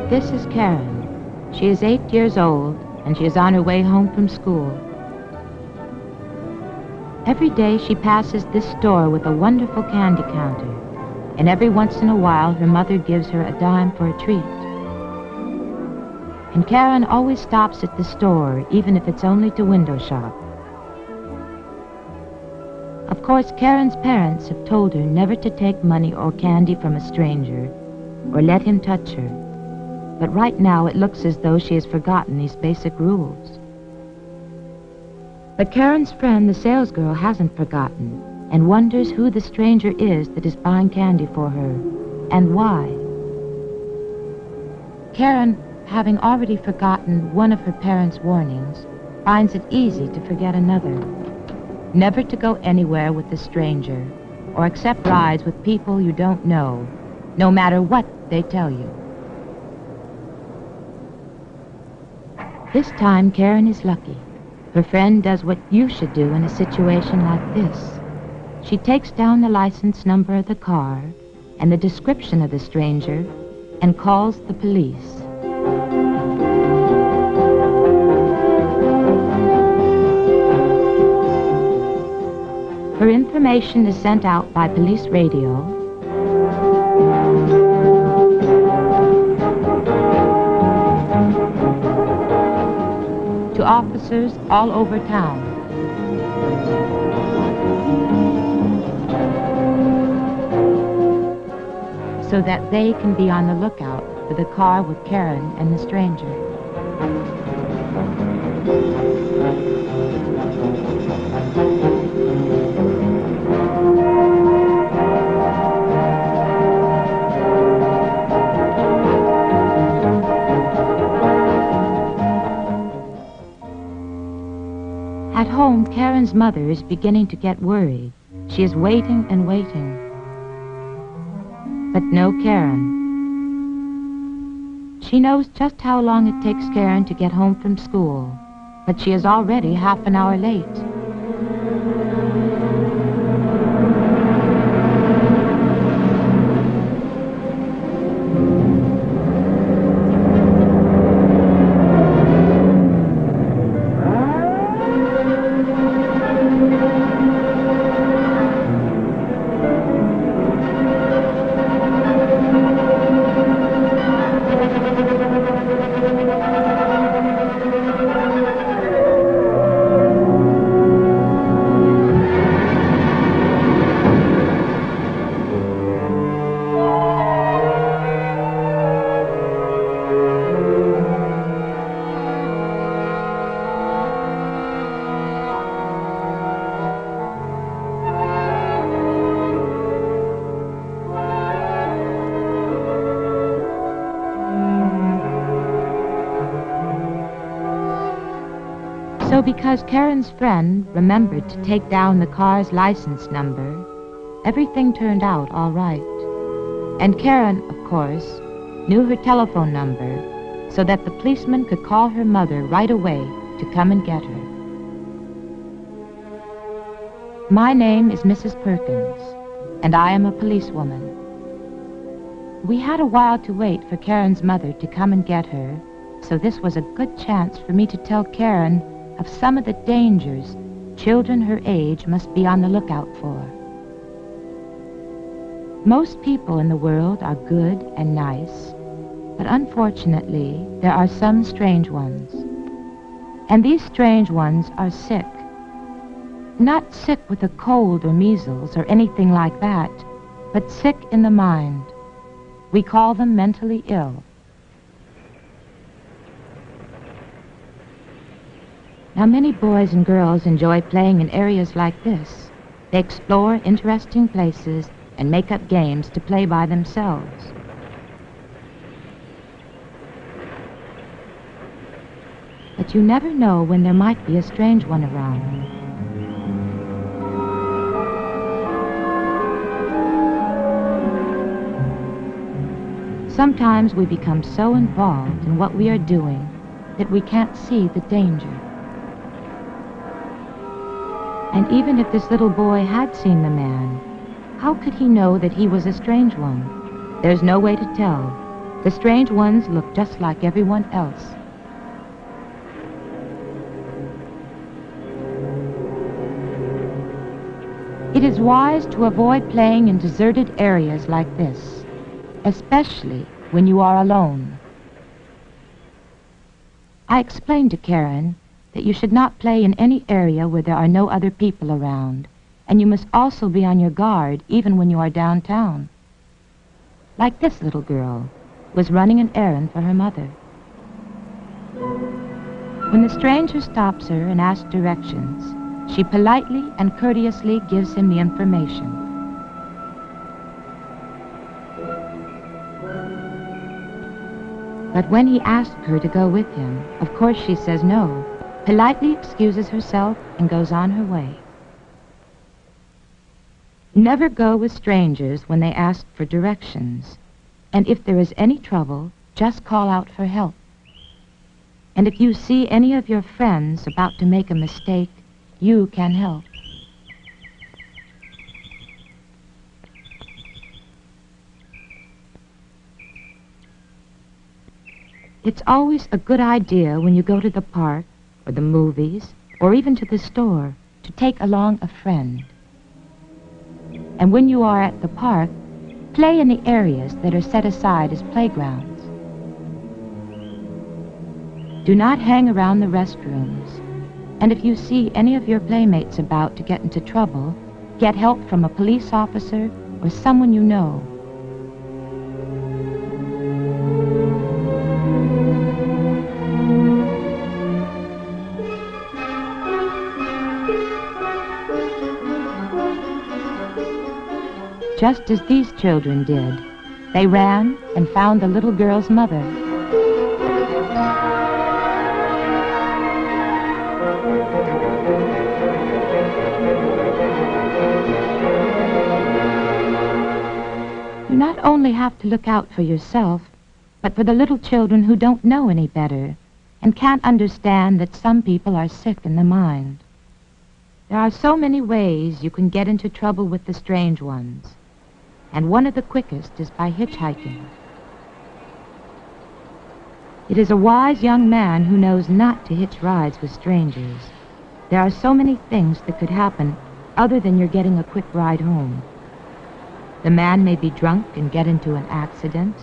This is Karen. She is 8 years old, and she is on her way home from school. Every day she passes this store with a wonderful candy counter, and every once in a while her mother gives her a dime for a treat. And Karen always stops at the store, even if it's only to window shop. Of course, Karen's parents have told her never to take money or candy from a stranger, or let him touch her. But right now it looks as though she has forgotten these basic rules. But Karen's friend, the salesgirl, hasn't forgotten, and wonders who the stranger is that is buying candy for her, and why. Karen, having already forgotten one of her parents' warnings, finds it easy to forget another. Never to go anywhere with a stranger, or accept rides with people you don't know, no matter what they tell you. This time, Karen is lucky. Her friend does what you should do in a situation like this. She takes down the license number of the car and the description of the stranger and calls the police. Her information is sent out by police radio, to officers all over town. So that they can be on the lookout for the car with Karen and the stranger. At home, Karen's mother is beginning to get worried. She is waiting and waiting. But no Karen. She knows just how long it takes Karen to get home from school, but she is already half an hour late. So because Karen's friend remembered to take down the car's license number, everything turned out all right. And Karen, of course, knew her telephone number so that the policeman could call her mother right away to come and get her. My name is Mrs. Perkins, and I am a policewoman. We had a while to wait for Karen's mother to come and get her, so this was a good chance for me to tell Karen of some of the dangers children her age must be on the lookout for. Most people in the world are good and nice, but unfortunately, there are some strange ones. And these strange ones are sick. Not sick with a cold or measles or anything like that, but sick in the mind. We call them mentally ill. Now, many boys and girls enjoy playing in areas like this. They explore interesting places and make up games to play by themselves. But you never know when there might be a strange one around. Sometimes we become so involved in what we are doing that we can't see the danger. And even if this little boy had seen the man, how could he know that he was a strange one? There's no way to tell. The strange ones look just like everyone else. It is wise to avoid playing in deserted areas like this, especially when you are alone. I explained to Karen that you should not play in any area where there are no other people around, and you must also be on your guard even when you are downtown. Like this little girl was running an errand for her mother. When the stranger stops her and asks directions, she politely and courteously gives him the information. But when he asks her to go with him, of course she says no, politely excuses herself, and goes on her way. Never go with strangers when they ask for directions, and if there is any trouble, just call out for help. And if you see any of your friends about to make a mistake, you can help. It's always a good idea when you go to the park, or the movies, or even to the store, to take along a friend. And when you are at the park, play in the areas that are set aside as playgrounds. Do not hang around the restrooms. And if you see any of your playmates about to get into trouble, get help from a police officer or someone you know. Just as these children did, they ran and found the little girl's mother. You not only have to look out for yourself, but for the little children who don't know any better and can't understand that some people are sick in the mind. There are so many ways you can get into trouble with the strange ones, and one of the quickest is by hitchhiking. It is a wise young man who knows not to hitch rides with strangers. There are so many things that could happen other than you're getting a quick ride home. The man may be drunk and get into an accident,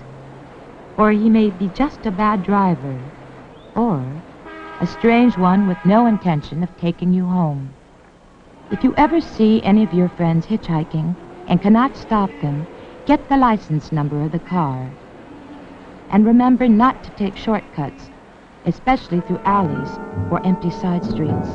or he may be just a bad driver, or a strange one with no intention of taking you home. If you ever see any of your friends hitchhiking and cannot stop them, get the license number of the car. And remember not to take shortcuts, especially through alleys or empty side streets.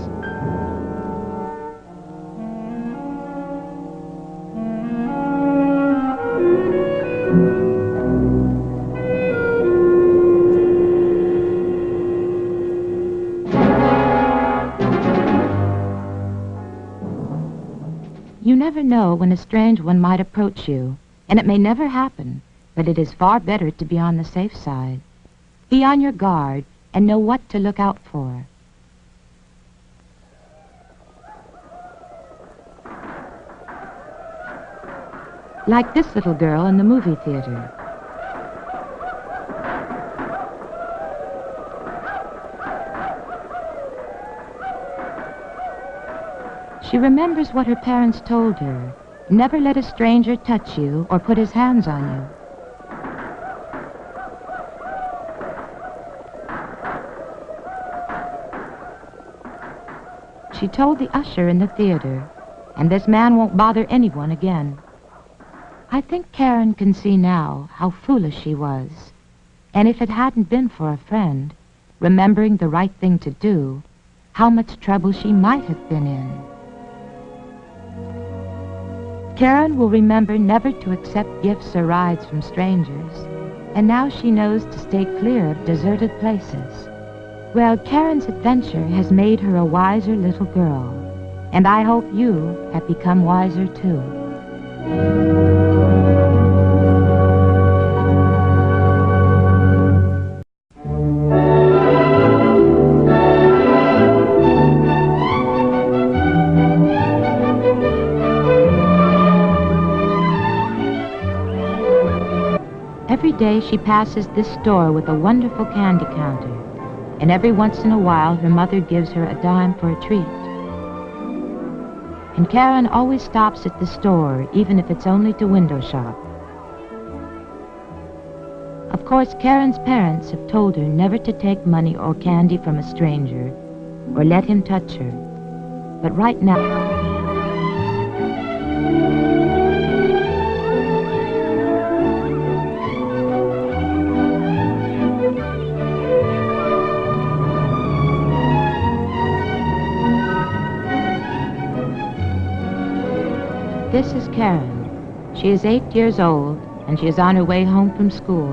You never know when a strange one might approach you, and it may never happen, but it is far better to be on the safe side. Be on your guard and know what to look out for. Like this little girl in the movie theater. She remembers what her parents told her. Never let a stranger touch you or put his hands on you. She told the usher in the theater, and this man won't bother anyone again. I think Karen can see now how foolish she was, and if it hadn't been for a friend, remembering the right thing to do, how much trouble she might have been in. Karen will remember never to accept gifts or rides from strangers, and now she knows to stay clear of deserted places. Well, Karen's adventure has made her a wiser little girl, and I hope you have become wiser too. Every day she passes this store with a wonderful candy counter, and every once in a while her mother gives her a dime for a treat. And Karen always stops at the store, even if it's only to window shop. Of course, Karen's parents have told her never to take money or candy from a stranger or let him touch her. But right now, this is Karen. She is 8 years old, and she is on her way home from school.